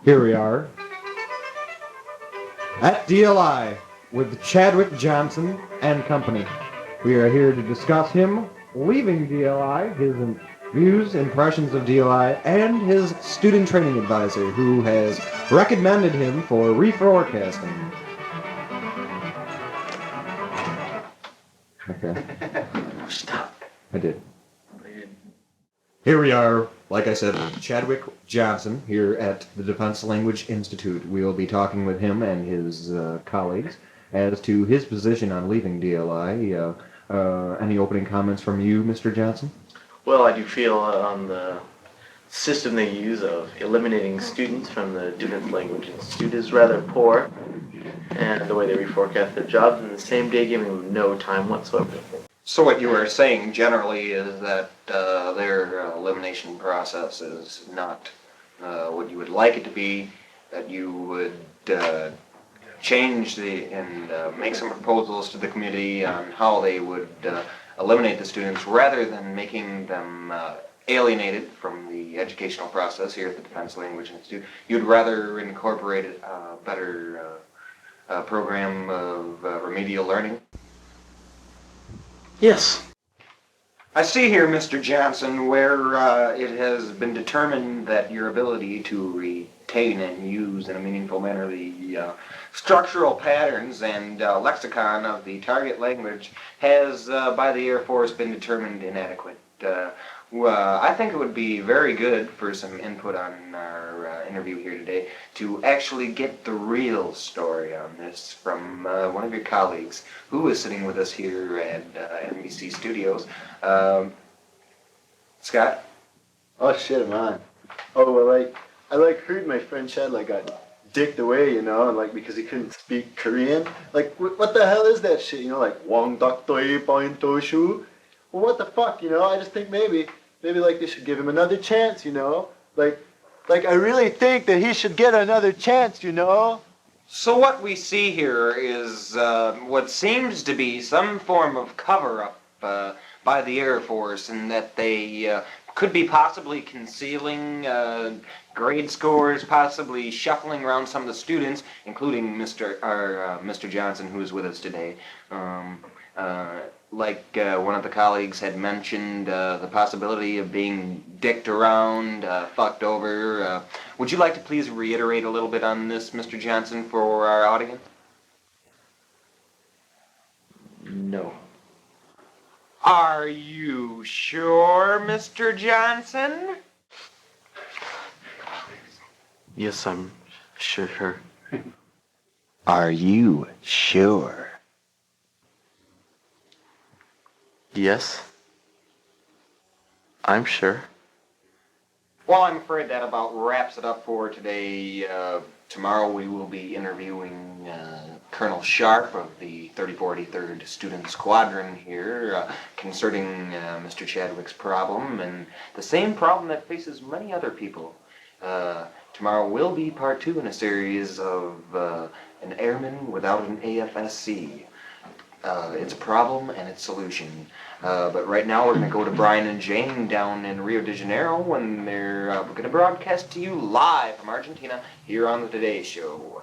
Here we are at DLI with Chadwick Johnson and company. We are here to discuss him leaving DLI, his views, impressions of DLI, and his student training advisor who has recommended him for reforecasting. Okay. Stop. I did. Here we are, like I said, with Chadwick Johnson here at the Defense Language Institute. We will be talking with him and his colleagues as to his position on leaving DLI. Any opening comments from you, Mr. Johnson? Well, I do feel on the system they use of eliminating students from the Defense Language Institute is rather poor, and the way they reforecast their jobs in the same day, giving them no time whatsoever. So what you were saying generally is that their elimination process is not what you would like it to be, that you would change and make some proposals to the committee on how they would eliminate the students rather than making them alienated from the educational process here at the Defense Language Institute. You'd rather incorporate a better program of remedial learning? Yes. I see here, Mr. Johnson, where it has been determined that your ability to retain and use in a meaningful manner the structural patterns and lexicon of the target language has, by the Air Force, been determined inadequate. I think it would be very good for some input on our interview here today to actually get the real story on this from one of your colleagues who is sitting with us here at NBC Studios. Scott? Oh shit, man. Oh, well, I heard my friend Chad got dicked away, and because he couldn't speak Korean. What the hell is that shit, Wong Dak Doi Point To Shu? Well, what the fuck, I just think maybe they should give him another chance, I really think that he should get another chance, So what we see here is what seems to be some form of cover-up by the Air Force, in that they could be possibly concealing grade scores, possibly shuffling around some of the students, including Mr. Johnson, who is with us today. One of the colleagues had mentioned the possibility of being dicked around, fucked over. Would you like to please reiterate a little bit on this, Mr. Johnson, for our audience? No. Are you sure, Mr. Johnson? Yes, I'm sure. Are you sure? Yes. I'm sure. Well, I'm afraid that about wraps it up for today. Tomorrow we will be interviewing Colonel Sharp of the 3483rd Student Squadron here concerning Mr. Chadwick's problem, and the same problem that faces many other people. Tomorrow will be part 2 in a series of an Airman Without an AFSC. Its problem and its solution. But right now we're going to go to Brian and Jane down in Rio de Janeiro when they're going to broadcast to you live from Argentina here on the Today Show.